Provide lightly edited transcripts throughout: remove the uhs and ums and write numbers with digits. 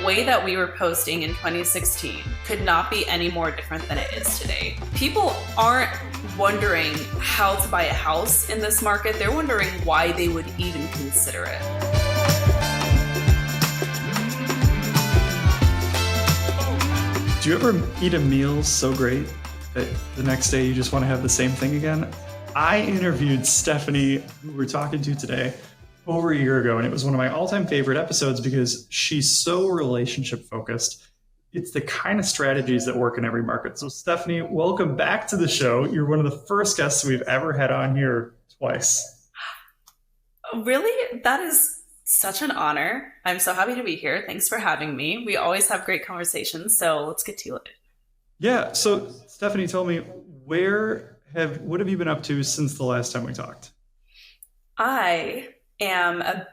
way that we were posting in 2016 could not be any more different than it is today. People aren't wondering how to buy a house in this market. They're wondering why they would even consider it. Do you ever eat a meal so great that the next day you just want to have the same thing again? I interviewed Stefanie, who we're talking to today, over a year ago, and it was one of my all-time favorite episodes because she's so relationship focused. It's the kind of strategies that work in every market. So Stefanie, welcome back to the show. You're one of the first guests we've ever had on here twice. Really? That is such an honor. I'm so happy to be here. Thanks for having me. We always have great conversations, so let's get to it. Yeah, so Stefanie, tell me, what have you been up to since the last time we talked? I am not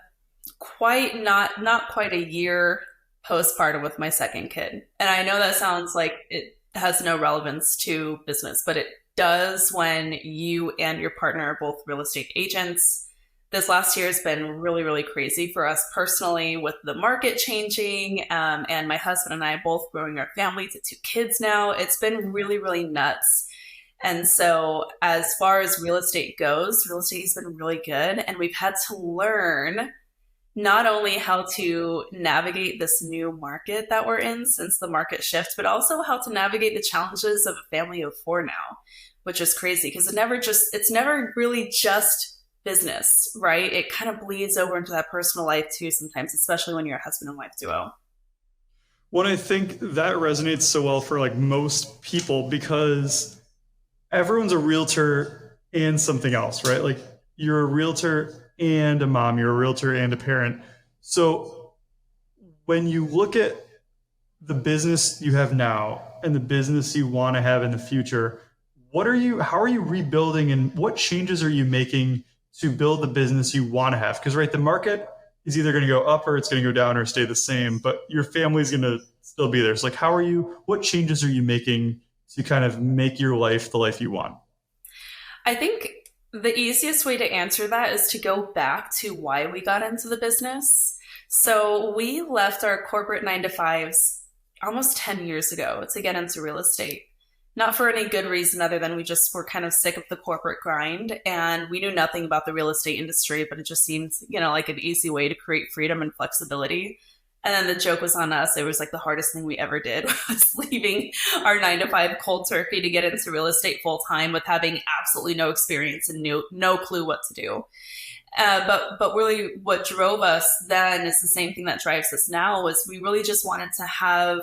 quite a year postpartum with my second kid. And I know that sounds like it has no relevance to business, but it does when you and your partner are both real estate agents. This last year has been really, really crazy for us personally with the market changing, and my husband and I both growing our family to 2 kids now. It's been really, really nuts. And so as far as real estate goes, real estate has been really good. And we've had to learn not only how to navigate this new market that we're in since the market shift, but also how to navigate the challenges of a family of 4 now, which is crazy because it's never really just business, right? It kind of bleeds over into that personal life too sometimes, especially when you're a husband and wife duo. Well, I think that resonates so well for like most people because everyone's a realtor and something else, right? Like you're a realtor and a mom, you're a realtor and a parent. So when you look at the business you have now and the business you want to have in the future, how are you rebuilding and what changes are you making to build the business you want to have? Because right, the market is either going to go up or it's going to go down or stay the same, but your family's going to still be there. So like, what changes are you making to kind of make your life the life you want? I think the easiest way to answer that is to go back to why we got into the business. So we left our corporate 9-to-5s almost 10 years ago to get into real estate. Not for any good reason other than we just were kind of sick of the corporate grind and we knew nothing about the real estate industry, but it just seemed, like an easy way to create freedom and flexibility. And then the joke was on us. It was like the hardest thing we ever did was leaving our 9-to-5 cold turkey to get into real estate full time with having absolutely no experience and no clue what to do. But really what drove us then is the same thing that drives us now was we really just wanted to have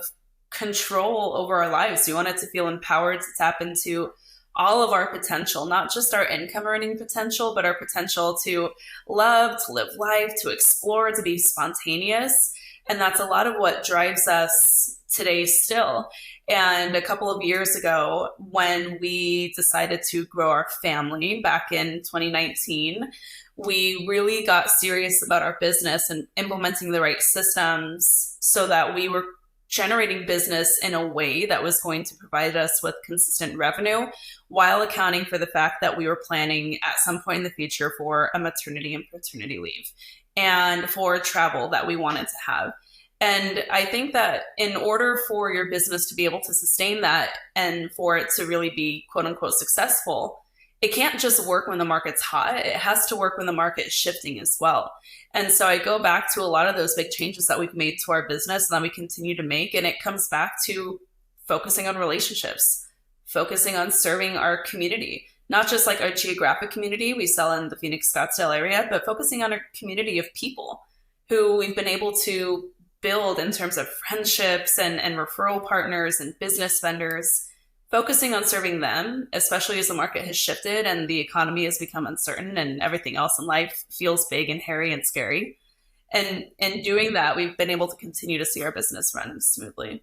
control over our lives. We wanted to feel empowered to tap into all of our potential, not just our income earning potential, but our potential to love, to live life, to explore, to be spontaneous. And that's a lot of what drives us today still. And a couple of years ago, when we decided to grow our family back in 2019, we really got serious about our business and implementing the right systems so that we were generating business in a way that was going to provide us with consistent revenue while accounting for the fact that we were planning at some point in the future for a maternity and paternity leave and for travel that we wanted to have. And I think that in order for your business to be able to sustain that and for it to really be quote unquote successful, it can't just work when the market's hot. It has to work when the market is shifting as well. And so I go back to a lot of those big changes that we've made to our business and that we continue to make. And it comes back to focusing on relationships, focusing on serving our community, not just like our geographic community. We sell in the Phoenix Scottsdale area, but focusing on a community of people who we've been able to build in terms of friendships and referral partners and business vendors, focusing on serving them, especially as the market has shifted and the economy has become uncertain and everything else in life feels big and hairy and scary. And in doing that, we've been able to continue to see our business run smoothly.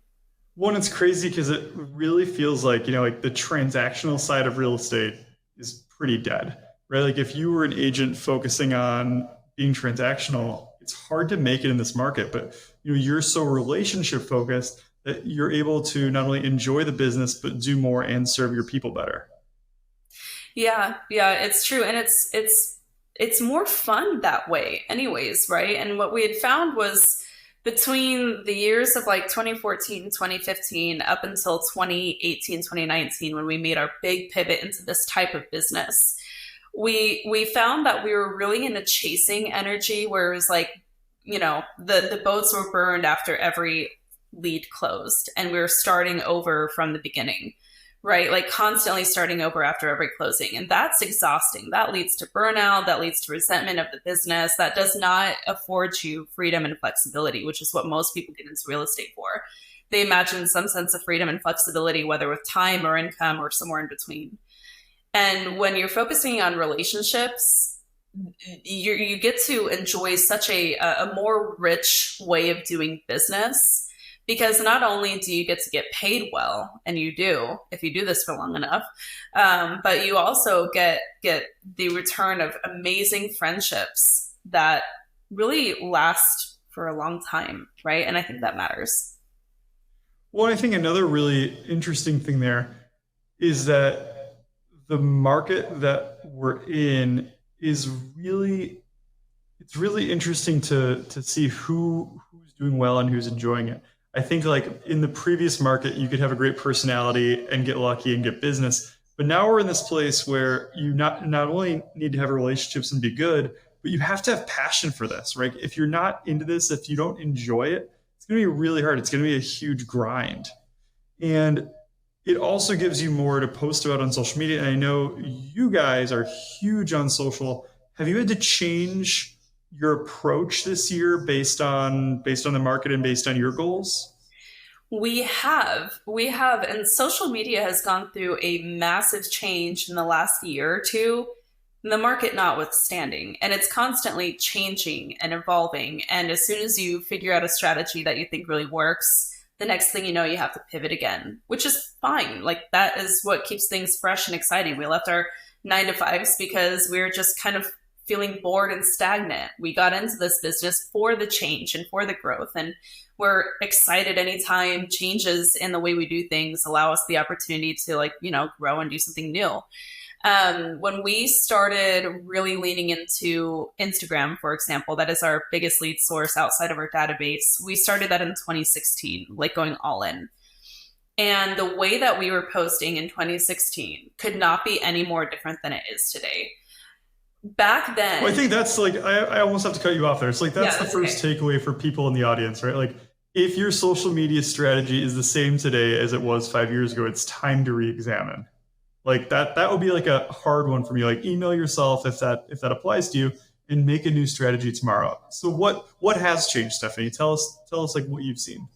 One, it's crazy because it really feels like, like the transactional side of real estate is pretty dead, right? Like if you were an agent focusing on being transactional, it's hard to make it in this market, but you're so relationship focused that you're able to not only enjoy the business, but do more and serve your people better. Yeah, it's true. And it's more fun that way anyways, right? And what we had found was between the years of like 2014, 2015, up until 2018, 2019, when we made our big pivot into this type of business, we found that we were really in a chasing energy where it was like, the boats were burned after every lead closed, and we were starting over from the beginning, right? Like constantly starting over after every closing. And that's exhausting. That leads to burnout. That leads to resentment of the business. That does not afford you freedom and flexibility, which is what most people get into real estate for. They imagine some sense of freedom and flexibility, whether with time or income or somewhere in between. And when you're focusing on relationships, you get to enjoy such a more rich way of doing business, because not only do you get to get paid well, and you do if you do this for long enough, but you also get the return of amazing friendships that really last for a long time, right? And I think that matters. Well, I think another really interesting thing there is that the market that we're in is really it's really interesting to see who's doing well and who's enjoying it. I think like in the previous market, you could have a great personality and get lucky and get business, but now we're in this place where you not only need to have relationships and be good, but you have to have passion for this, right? If you're not into this, if you don't enjoy it, it's going to be really hard. It's going to be a huge grind, and it also gives you more to post about on social media. And I know you guys are huge on social. Have you had to change your approach this year based on the market and based on your goals? We have, and social media has gone through a massive change in the last year or two, the market notwithstanding, and it's constantly changing and evolving. And as soon as you figure out a strategy that you think really works, the next thing you know, you have to pivot again, which is fine. Like that is what keeps things fresh and exciting. We left our 9 to 5s because we were just kind of feeling bored and stagnant. We got into this business for the change and for the growth. And we're excited anytime changes in the way we do things allow us the opportunity to grow and do something new. When we started really leaning into Instagram, for example, that is our biggest lead source outside of our database. We started that in 2016, like going all in. And the way that we were posting in 2016 could not be any more different than it is today. Back Well, I then, think that's like I almost have to cut you off there. It's like yeah, that's the that's okay. first takeaway for people in the audience, right? Like if your social media strategy is the same today as it was 5 years ago, it's time to re-examine. Like that would be like a hard one for me. Like email yourself if that applies to you and make a new strategy tomorrow. So what has changed, Stephanie? Tell us like what you've seen.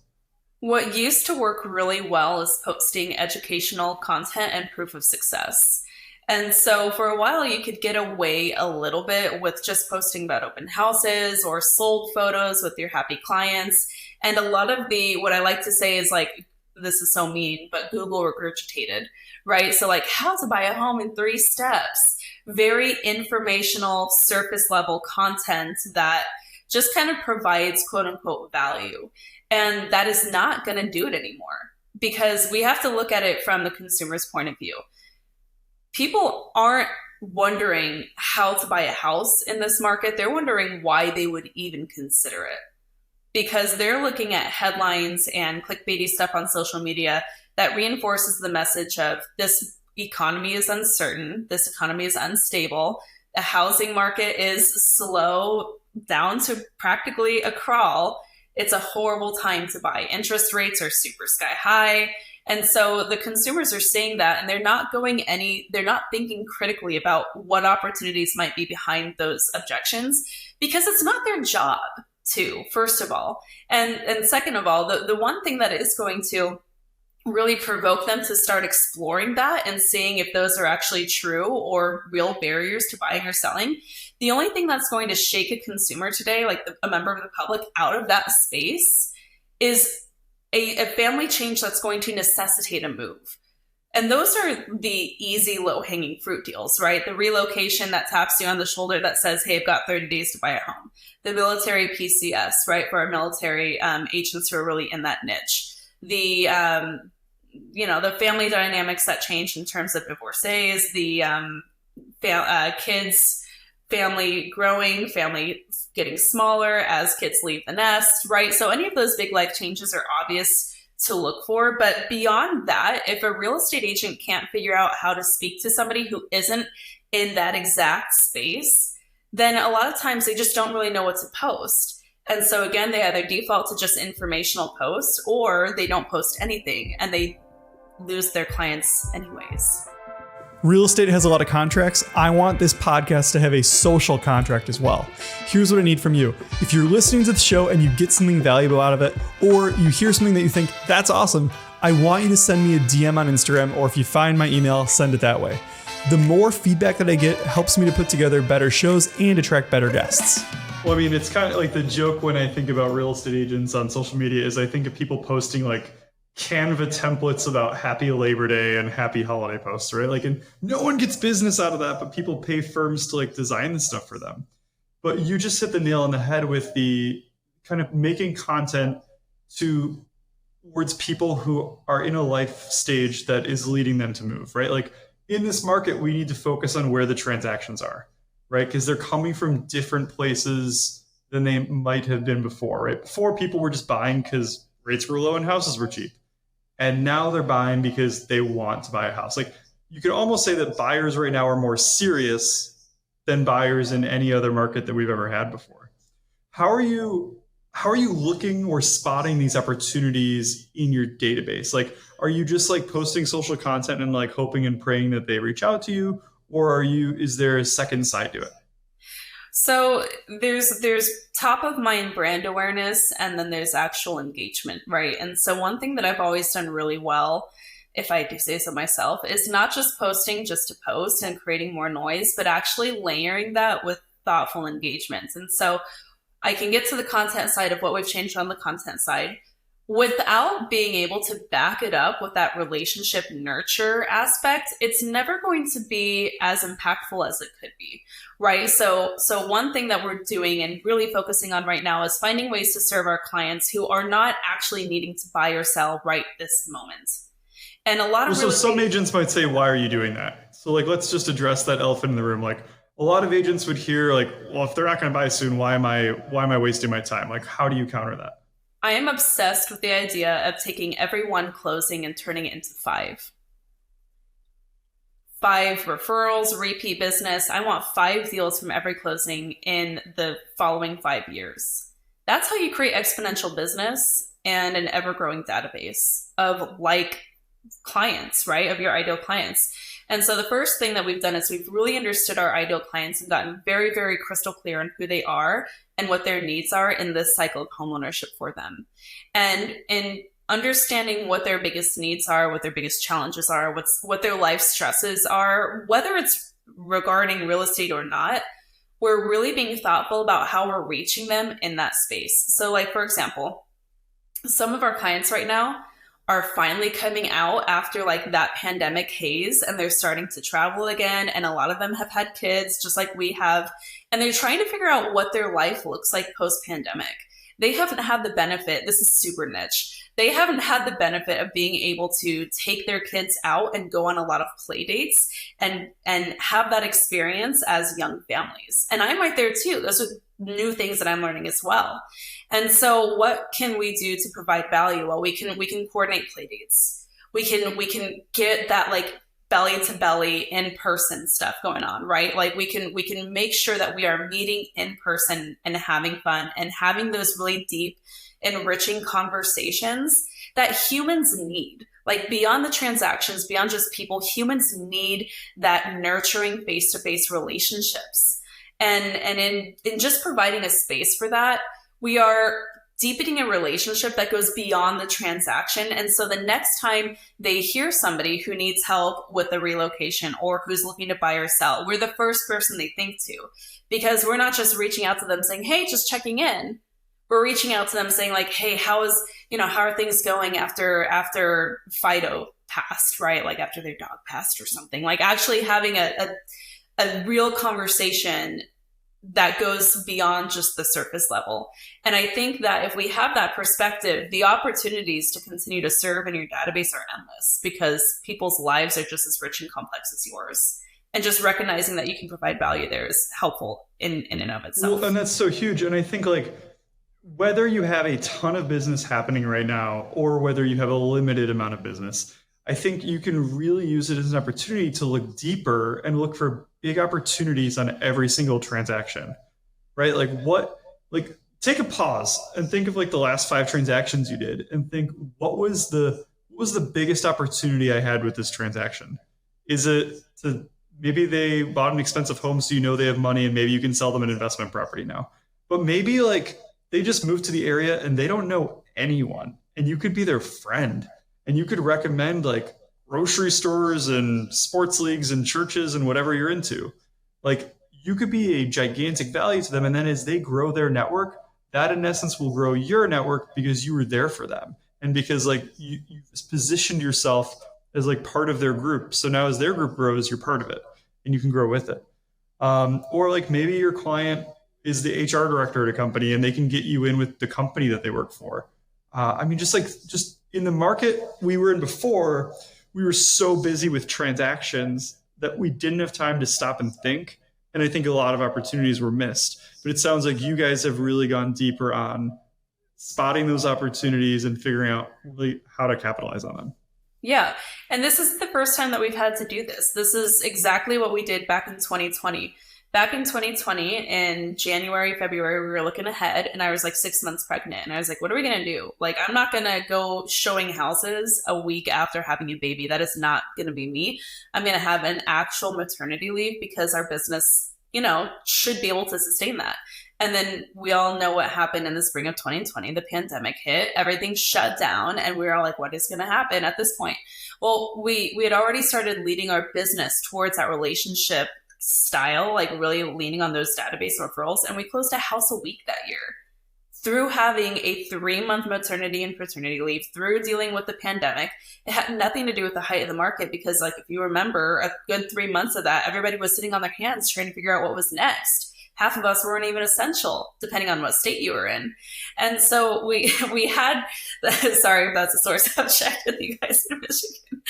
What used to work really well is posting educational content and proof of success. And so for a while, you could get away a little bit with just posting about open houses or sold photos with your happy clients. And a lot of what I like to say is like, this is so mean, but Google regurgitated, right? So like how to buy a home in 3 steps, very informational surface level content that just kind of provides quote unquote value. And that is not going to do it anymore, because we have to look at it from the consumer's point of view. People aren't wondering how to buy a house in this market. They're wondering why they would even consider it, because they're looking at headlines and clickbaity stuff on social media that reinforces the message of this economy is uncertain, this economy is unstable, the housing market is slow down to practically a crawl. It's a horrible time to buy. Interest rates are super sky high. And so the consumers are seeing that, and they're not thinking critically about what opportunities might be behind those objections, because it's not their job to, first of all. And second of all, the one thing that is going to really provoke them to start exploring that and seeing if those are actually true or real barriers to buying or selling. The only thing that's going to shake a consumer today, like a member of the public, out of that space is a family change that's going to necessitate a move. And those are the easy, low hanging fruit deals, right? The relocation that taps you on the shoulder that says, hey, I've got 30 days to buy a home. The military PCS, right? For our military agents who are really in that niche. The family dynamics that change in terms of divorcees, the kids family growing, family getting smaller as kids leave the nest, right? So any of those big life changes are obvious to look for. But beyond that, if a real estate agent can't figure out how to speak to somebody who isn't in that exact space, then a lot of times they just don't really know what to post. And so again, they either default to just informational posts or they don't post anything and they lose their clients anyways. Real estate has a lot of contracts. I want this podcast to have a social contract as well. Here's what I need from you. If you're listening to the show and you get something valuable out of it, or you hear something that you think, that's awesome, I want you to send me a DM on Instagram, or if you find my email, send it that way. The more feedback that I get helps me to put together better shows and attract better guests. Well, I mean, it's kind of like the joke when I think about real estate agents on social media is I think of people posting like Canva templates about happy Labor Day and happy holiday posts, right? Like, and no one gets business out of that, but people pay firms to like design this stuff for them. But you just hit the nail on the head with the kind of making content towards people who are in a life stage that is leading them to move, right? Like in this market, we need to focus on where the transactions are, right? Because they're coming from different places than they might have been before, right? Before, people were just buying because rates were low and houses were cheap. And now they're buying because they want to buy a house. Like you could almost say that buyers right now are more serious than buyers in any other market that we've ever had before. How are you looking or spotting these opportunities in your database? Like, are you just like posting social content and like hoping and praying that they reach out to you? Or is there a second side to it? So there's top of mind brand awareness, and then there's actual engagement, right? And so one thing that I've always done really well, if I do say so myself, is not just posting just to post and creating more noise, but actually layering that with thoughtful engagements. And so I can get to the content side of what we've changed on the content side without being able to back it up with that relationship nurture aspect. It's never going to be as impactful as it could be, right? So one thing that we're doing and really focusing on right now is finding ways to serve our clients who are not actually needing to buy or sell right this moment. And a lot of so some agents might say, why are you doing that? So like, let's just address that elephant in the room. Like a lot of agents would hear like, well, if they're not going to buy soon, why am I wasting my time? Like, how do you counter that? I am obsessed with the idea of taking every one closing and turning it into five referrals, repeat business. I want 5 deals from every closing in the following 5 years. That's how you create exponential business and an ever-growing database of like clients, right? Of your ideal clients. And so the first thing that we've done is we've really understood our ideal clients and gotten very, very crystal clear on who they are and what their needs are in this cycle of homeownership for them. And in understanding what their biggest needs are, what their biggest challenges are, what their life stresses are, whether it's regarding real estate or not, we're really being thoughtful about how we're reaching them in that space. So like, for example, some of our clients right now are finally coming out after like that pandemic haze, and they're starting to travel again. And a lot of them have had kids just like we have, and they're trying to figure out what their life looks like post-pandemic. They haven't had the benefit, this is super niche, they haven't had the benefit of being able to take their kids out and go on a lot of play dates and have that experience as young families. And I'm right there too. Those are new things that I'm learning as well. And so what can we do to provide value? Well, we can coordinate play dates. We can get that like belly to belly in person stuff going on, right? Like we can make sure that we are meeting in person and having fun and having those really deep, enriching conversations that humans need. Like beyond the transactions, beyond just people, humans need that nurturing face-to-face relationships. And in just providing a space for that, we are deepening a relationship that goes beyond the transaction. And so the next time they hear somebody who needs help with a relocation or who's looking to buy or sell, we're the first person they think to, because we're not just reaching out to them saying, hey, just checking in. We're reaching out to them saying like, hey, how are things going after Fido passed, right? Like after their dog passed or something, like actually having a real conversation that goes beyond just the surface level. And I think that if we have that perspective, the opportunities to continue to serve in your database are endless because people's lives are just as rich and complex as yours. And just recognizing that you can provide value there is helpful in and of itself. Well, and that's so huge. And I think like whether you have a ton of business happening right now or whether you have a limited amount of business, I think you can really use it as an opportunity to look deeper and look for big opportunities on every single transaction, right? Like take a pause and think of like the last 5 transactions you did and think, what was the biggest opportunity I had with this transaction? Is it to maybe they bought an expensive home so you know they have money and maybe you can sell them an investment property now. But maybe like they just moved to the area and they don't know anyone and you could be their friend and you could recommend like grocery stores and sports leagues and churches and whatever you're into. Like you could be a gigantic value to them. And then as they grow their network, that in essence will grow your network because you were there for them. And because like you've positioned yourself as like part of their group. So now as their group grows, you're part of it and you can grow with it. Or like maybe your client is the HR director at a company and they can get you in with the company that they work for. I mean, just in the market we were in before, we were so busy with transactions that we didn't have time to stop and think. And I think a lot of opportunities were missed. But it sounds like you guys have really gone deeper on spotting those opportunities and figuring out really how to capitalize on them. Yeah. And this isn't the first time that we've had to do this. This is exactly what we did back in 2020. Back in 2020, in January, February, we were looking ahead and I was like 6 months pregnant. And I was like, what are we going to do? Like, I'm not going to go showing houses a week after having a baby. That is not going to be me. I'm going to have an actual maternity leave because our business, should be able to sustain that. And then we all know what happened in the spring of 2020. The pandemic hit, everything shut down, and we were all like, what is going to happen at this point? Well, we had already started leading our business towards that relationship style, like really leaning on those database referrals. And we closed a house a week that year through having a 3-month maternity and paternity leave, through dealing with the pandemic. It had nothing to do with the height of the market because, like, if you remember, a good 3 months of that, everybody was sitting on their hands trying to figure out what was next. Half of us weren't even essential, depending on what state you were in. And so we had, sorry if that's a sore subject with you guys in Michigan.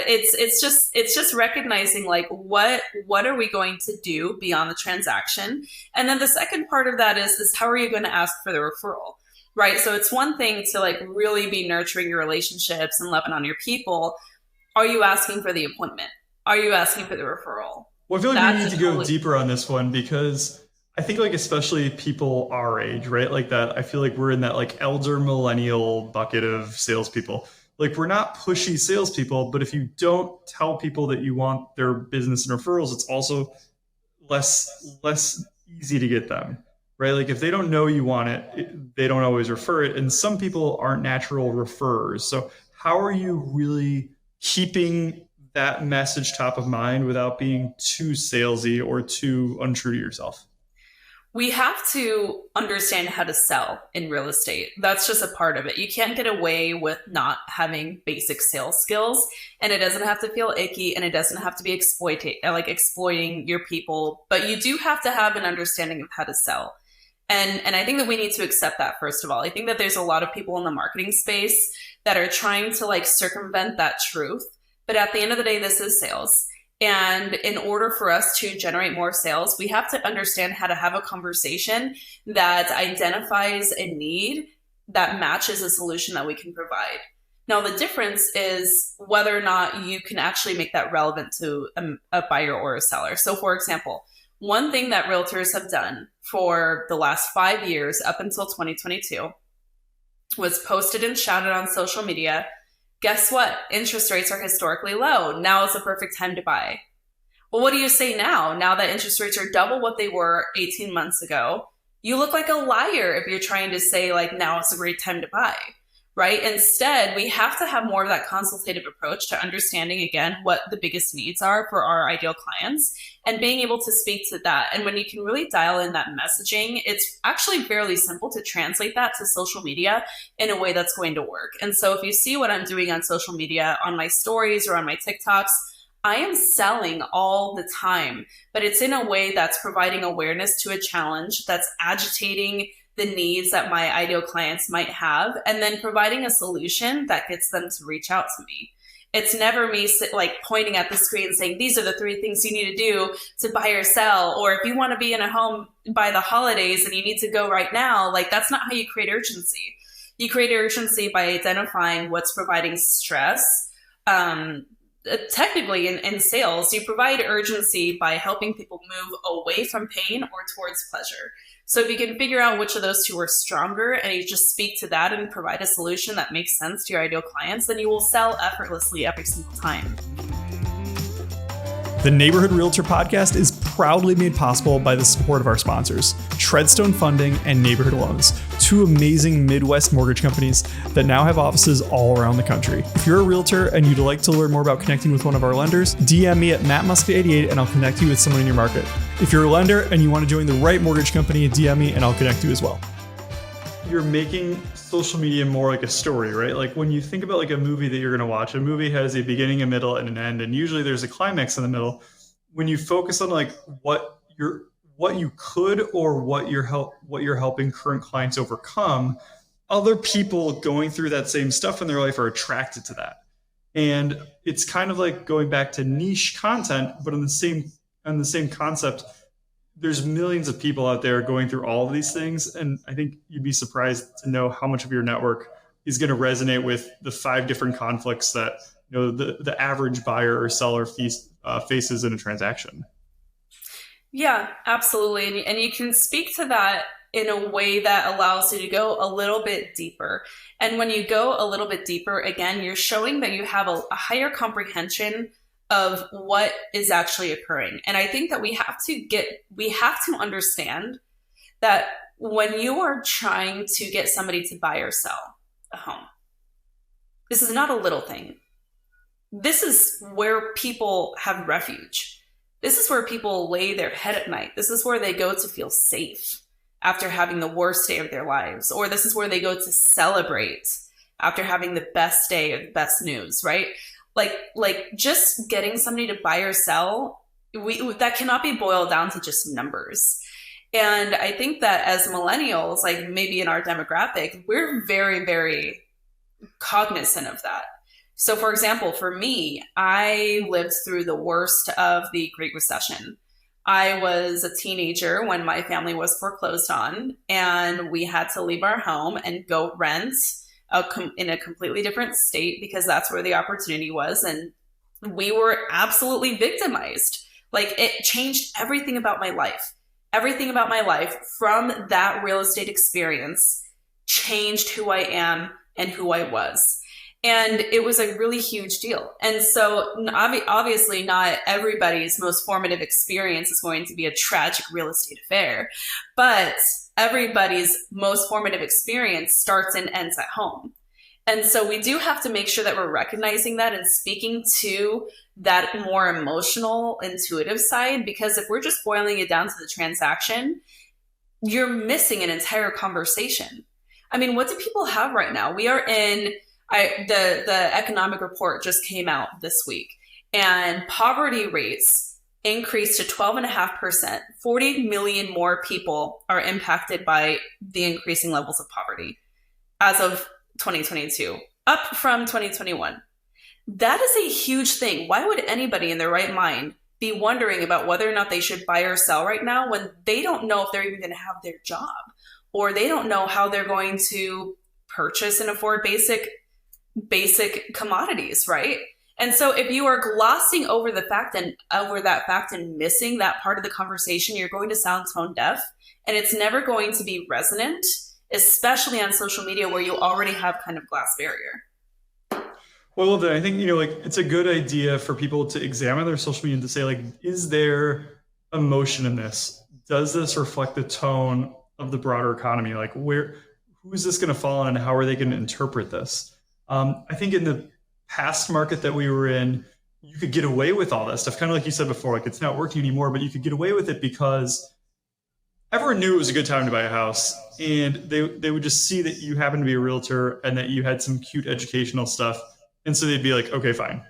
It's just recognizing like what are we going to do beyond the transaction? And then the second part of that is how are you going to ask for the referral? Right. So it's one thing to like really be nurturing your relationships and loving on your people. Are you asking for the appointment? Are you asking for the referral? Well, I feel like we need to go deeper on this one because I think like especially people our age, right? Like that, I feel like we're in that like elder millennial bucket of salespeople. Like we're not pushy salespeople, but if you don't tell people that you want their business and referrals, it's also less easy to get them, right? Like if they don't know you want it, they don't always refer it. And some people aren't natural referrers. So how are you really keeping that message top of mind without being too salesy or too untrue to yourself? We have to understand how to sell in real estate. That's just a part of it. You can't get away with not having basic sales skills, and it doesn't have to feel icky and it doesn't have to be exploiting your people, but you do have to have an understanding of how to sell. And I think that we need to accept that, first of all. I think that there's a lot of people in the marketing space that are trying to like circumvent that truth. But at the end of the day, this is sales. And in order for us to generate more sales, we have to understand how to have a conversation that identifies a need that matches a solution that we can provide. Now, the difference is whether or not you can actually make that relevant to a buyer or a seller. So, for example, one thing that realtors have done for the last 5 years up until 2022 was posted and shouted on social media, guess what? Interest rates are historically low. Now is the perfect time to buy. Well, what do you say now? Now that interest rates are double what they were 18 months ago, you look like a liar if you're trying to say like, now is a great time to buy, right? Instead, we have to have more of that consultative approach to understanding, again, what the biggest needs are for our ideal clients and being able to speak to that. And when you can really dial in that messaging, it's actually fairly simple to translate that to social media in a way that's going to work. And so if you see what I'm doing on social media, on my stories or on my TikToks, I am selling all the time, but it's in a way that's providing awareness to a challenge, that's agitating the needs that my ideal clients might have, and then providing a solution that gets them to reach out to me. It's never me like pointing at the screen saying, these are the 3 things you need to do to buy or sell. Or if you want to be in a home by the holidays and you need to go right now, like that's not how you create urgency. You create urgency by identifying what's providing stress. Technically in sales, you provide urgency by helping people move away from pain or towards pleasure. So if you can figure out which of those two are stronger and you just speak to that and provide a solution that makes sense to your ideal clients, then you will sell effortlessly every single time. The Neighborhood Realtor Podcast is proudly made possible by the support of our sponsors, Treadstone Funding and Neighborhood Loans, 2 amazing Midwest mortgage companies that now have offices all around the country. If you're a realtor and you'd like to learn more about connecting with one of our lenders, DM me at MattMusket88 and I'll connect you with someone in your market. If you're a lender and you want to join the right mortgage company, DM me and I'll connect you as well. You're making social media more like a story, right? Like when you think about like a movie that you're going to watch, a movie has a beginning, a middle, and an end, and usually there's a climax in the middle. When you focus on like what you could or what you're helping current clients overcome, other people going through that same stuff in their life are attracted to that. And it's kind of like going back to niche content, but on the same concept. There's millions of people out there going through all of these things. And I think you'd be surprised to know how much of your network is going to resonate with the 5 different conflicts that the average buyer or seller faces in a transaction. Yeah, absolutely. And you can speak to that in a way that allows you to go a little bit deeper. And when you go a little bit deeper, again, you're showing that you have a higher comprehension of what is actually occurring. And I think that we have to understand that when you are trying to get somebody to buy or sell a home, this is not a little thing. This is where people have refuge. This is where people lay their head at night. This is where they go to feel safe after having the worst day of their lives. Or this is where they go to celebrate after having the best day or the best news, right? Like just getting somebody to buy or sell, that cannot be boiled down to just numbers. And I think that as millennials, like maybe in our demographic, we're very, very cognizant of that. So for example, for me, I lived through the worst of the Great Recession. I was a teenager when my family was foreclosed on, and we had to leave our home and go rent in a completely different state because that's where the opportunity was. And we were absolutely victimized. Like it changed everything about my life. Everything about my life from that real estate experience changed who I am and who I was. And it was a really huge deal. And so obviously not everybody's most formative experience is going to be a tragic real estate affair, but everybody's most formative experience starts and ends at home. And so we do have to make sure that we're recognizing that and speaking to that more emotional, intuitive side, because if we're just boiling it down to the transaction, you're missing an entire conversation. I mean, what do people have right now? We are in the economic report just came out this week, and poverty rates increased to 12.5%. 40 million more people are impacted by the increasing levels of poverty as of 2022, up from 2021. That is a huge thing. Why would anybody in their right mind be wondering about whether or not they should buy or sell right now when they don't know if they're even going to have their job, or they don't know how they're going to purchase and afford basic commodities, right? And so if you are glossing over that fact and missing that part of the conversation, you're going to sound tone deaf, and it's never going to be resonant, especially on social media where you already have kind of glass barrier. Well, then I think, like it's a good idea for people to examine their social media and to say, like, is there emotion in this? Does this reflect the tone of the broader economy? Like who is this going to fall on, and how are they going to interpret this? I think in the past market that we were in, you could get away with all that stuff. Kind of like you said before, like it's not working anymore, but you could get away with it because everyone knew it was a good time to buy a house, and they would just see that you happened to be a realtor and that you had some cute educational stuff. And so they'd be like, okay, fine.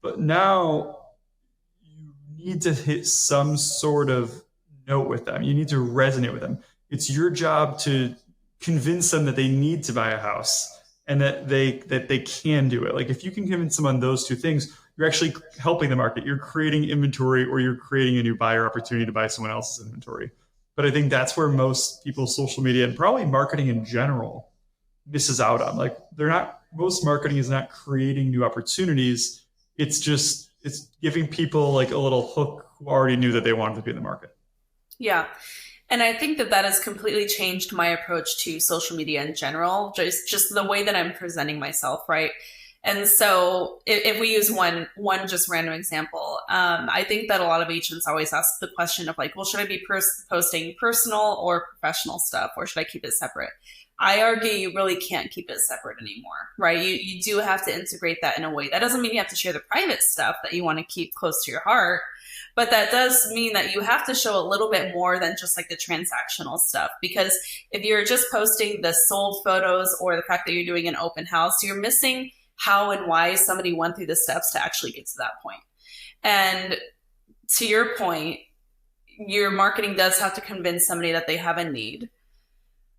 But now you need to hit some sort of note with them. You need to resonate with them. It's your job to convince them that they need to buy a house. and that they can do it. Like if you can convince them on those two things, you're actually helping the market. You're creating inventory, or you're creating a new buyer opportunity to buy someone else's inventory. But I think that's where most people's social media and probably marketing in general misses out on. Like they're not, most marketing is not creating new opportunities. It's giving people like a little hook who already knew that they wanted to be in the market. Yeah. And I think that that has completely changed my approach to social media in general, just the way that I'm presenting myself, right? And so if we use one just random example, I think that a lot of agents always ask the question of like, well, should I be posting personal or professional stuff, or should I keep it separate? I argue you really can't keep it separate anymore, right? You do have to integrate that in a way. That doesn't mean you have to share the private stuff that you want to keep close to your heart, but that does mean that you have to show a little bit more than just like the transactional stuff. Because if you're just posting the sold photos or the fact that you're doing an open house, you're missing how and why somebody went through the steps to actually get to that point. And to your point, your marketing does have to convince somebody that they have a need.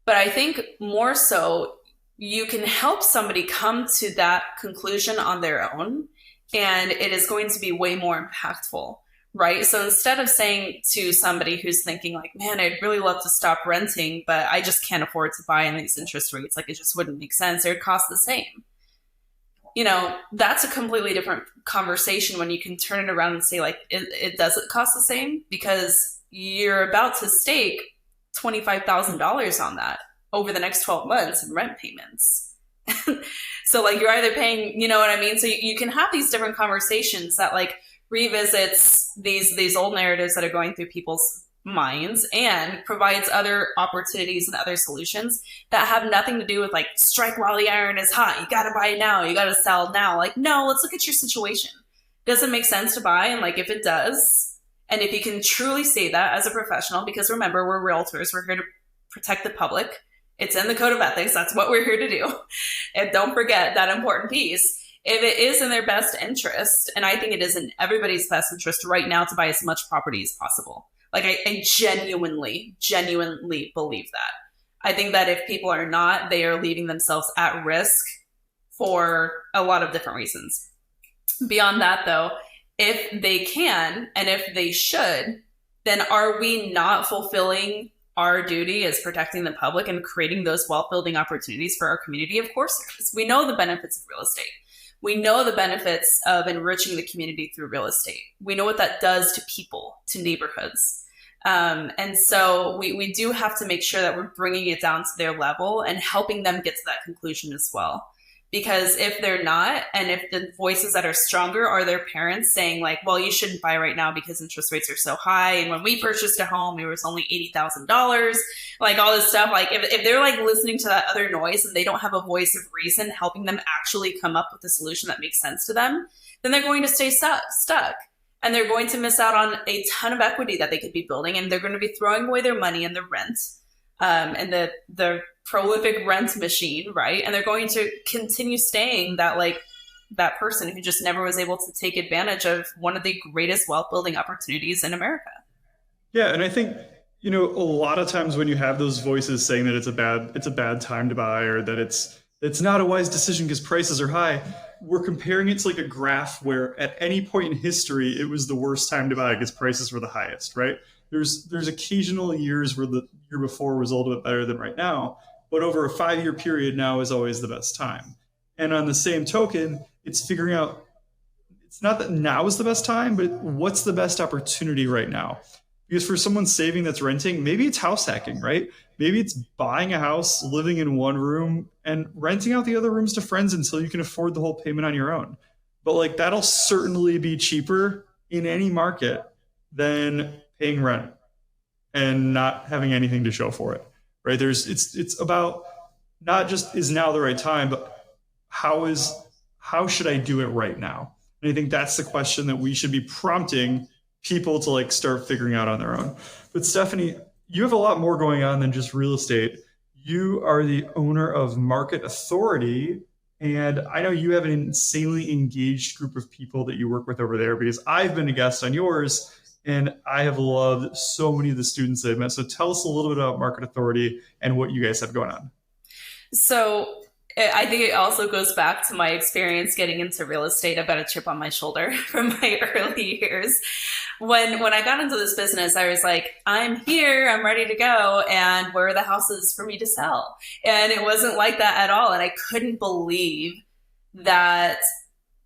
But I think more so, you can help somebody come to that conclusion on their own, and it is going to be way more impactful, right? So instead of saying to somebody who's thinking like, man, I'd really love to stop renting, but I just can't afford to buy in these interest rates, like it just wouldn't make sense, it would cost the same. That's a completely different conversation when you can turn it around and say like, it doesn't cost the same, because you're about to stake $25,000 on that over the next 12 months in rent payments. So like you're either paying, you know what I mean? So you can have these different conversations that like revisits these old narratives that are going through people's minds, and provides other opportunities and other solutions that have nothing to do with like strike while the iron is hot. You got to buy now. You got to sell now. Like, no, let's look at your situation. Does it make sense to buy? And like, if it does, and if you can truly say that as a professional, because remember, we're realtors, we're here to protect the public. It's in the code of ethics. That's what we're here to do. And don't forget that important piece. If it is in their best interest, and I think it is in everybody's best interest right now to buy as much property as possible. Like I genuinely believe that. I think that if people are not, they are leaving themselves at risk for a lot of different reasons. Beyond that though, if they can, and if they should, then are we not fulfilling our duty as protecting the public and creating those wealth building opportunities for our community? Of course there is. We know the benefits of real estate. We know the benefits of enriching the community through real estate. We know what that does to people, to neighborhoods. And so we do have to make sure that we're bringing it down to their level and helping them get to that conclusion as well. Because if they're not, and if the voices that are stronger are their parents saying like, well, you shouldn't buy right now because interest rates are so high, and when we purchased a home, it was only $80,000, like all this stuff, like if they're like listening to that other noise and they don't have a voice of reason helping them actually come up with a solution that makes sense to them, then they're going to stay stuck. And they're going to miss out on a ton of equity that they could be building, and they're going to be throwing away their money in the rent, and the prolific rent machine, right? And they're going to continue staying that person who just never was able to take advantage of one of the greatest wealth building opportunities in America. Yeah, and I think a lot of times when you have those voices saying that it's a bad time to buy, or that it's not a wise decision because prices are high, we're comparing it to like a graph where at any point in history it was the worst time to buy because prices were the highest, right? There's occasional years where the year before was a little bit better than right now, but over a 5-year period, now is always the best time. And on the same token, it's figuring out, it's not that now is the best time, but what's the best opportunity right now? Because for someone saving that's renting, maybe it's house hacking, right? Maybe it's buying a house, living in one room, and renting out the other rooms to friends until you can afford the whole payment on your own. But like that'll certainly be cheaper in any market than paying rent and not having anything to show for it, right? It's about not just is now the right time, but how should I do it right now? And I think that's the question that we should be prompting people to like start figuring out on their own. But Stefanie, you have a lot more going on than just real estate. You are the owner of Market Authority, and I know you have an insanely engaged group of people that you work with over there, because I've been a guest on yours and I have loved so many of the students that I've met. So tell us a little bit about Market Authority and what you guys have going on. So I think it also goes back to my experience getting into real estate. I've got a chip on my shoulder from my early years. When I got into this business, I was like, I'm here, I'm ready to go, and where are the houses for me to sell? And it wasn't like that at all. And I couldn't believe that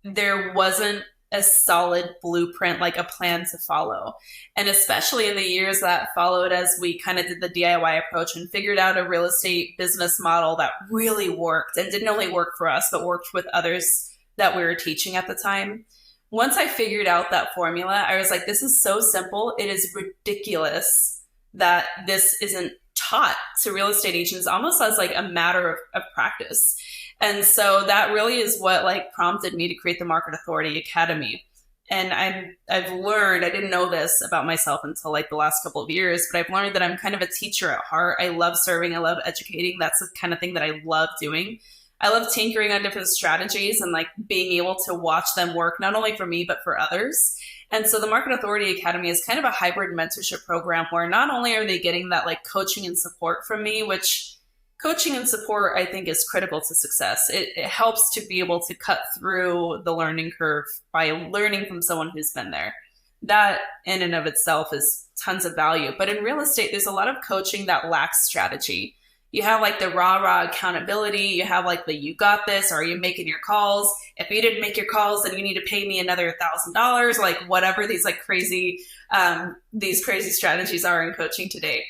there wasn't a solid blueprint, like a plan to follow. And especially in the years that followed, as we kind of did the DIY approach and figured out a real estate business model that really worked and didn't only work for us, but worked with others that we were teaching at the time. Once I figured out that formula, I was like, this is so simple. It is ridiculous that this isn't taught to real estate agents almost as like a matter of practice. And so that really is what like prompted me to create the Market Authority Academy. And I've learned, I didn't know this about myself until like the last couple of years, but I've learned that I'm kind of a teacher at heart. I love serving. I love educating. That's the kind of thing that I love doing. I love tinkering on different strategies and like being able to watch them work, not only for me, but for others. And so the Market Authority Academy is kind of a hybrid mentorship program where not only are they getting that like coaching and support from me, which coaching and support, I think, is critical to success. It helps to be able to cut through the learning curve by learning from someone who's been there. That in and of itself is tons of value. But in real estate, there's a lot of coaching that lacks strategy. You have like the rah-rah accountability. You have like the you got this, or are you making your calls? If you didn't make your calls, then you need to pay me another $1,000, like whatever these like crazy strategies are in coaching today.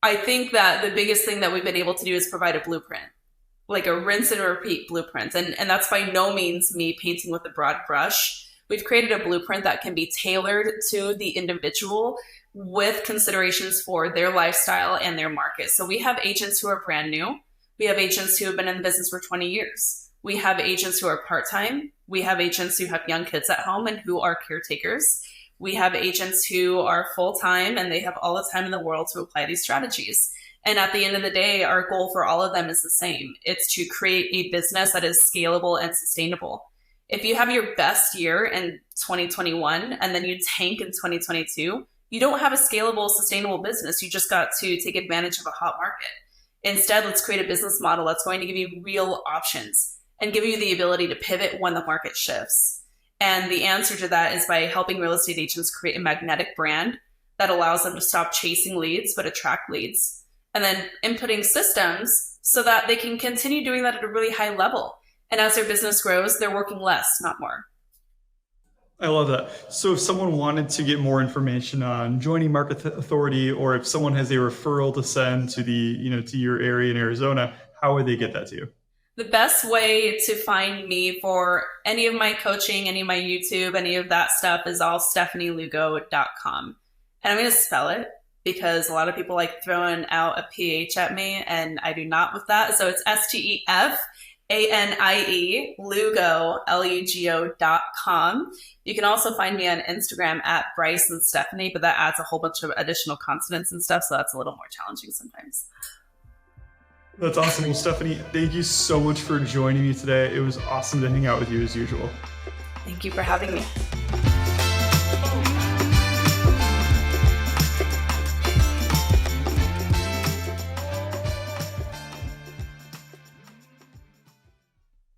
I think that the biggest thing that we've been able to do is provide a blueprint, like a rinse and repeat blueprint. And that's by no means me painting with a broad brush. We've created a blueprint that can be tailored to the individual with considerations for their lifestyle and their market. So we have agents who are brand new. We have agents who have been in the business for 20 years. We have agents who are part-time. We have agents who have young kids at home and who are caretakers. We have agents who are full-time and they have all the time in the world to apply these strategies. And at the end of the day, our goal for all of them is the same. It's to create a business that is scalable and sustainable. If you have your best year in 2021 and then you tank in 2022, you don't have a scalable, sustainable business. You just got to take advantage of a hot market. Instead, let's create a business model that's going to give you real options and give you the ability to pivot when the market shifts. And the answer to that is by helping real estate agents create a magnetic brand that allows them to stop chasing leads, but attract leads. And then inputting systems so that they can continue doing that at a really high level. And as their business grows, they're working less, not more. I love that. So if someone wanted to get more information on joining Market Authority, or if someone has a referral to send to to your area in Arizona, how would they get that to you? The best way to find me for any of my coaching, any of my YouTube, any of that stuff is all StefanieLugo.com. And I'm going to spell it because a lot of people like throwing out a PH at me, and I do not with that. So it's STEFANIE, Lugo, LUGO.com. You can also find me on Instagram at Bryce and Stefanie, but that adds a whole bunch of additional consonants and stuff, so that's a little more challenging sometimes. That's awesome. Well, Stefanie, thank you so much for joining me today. It was awesome to hang out with you as usual. Thank you for having me.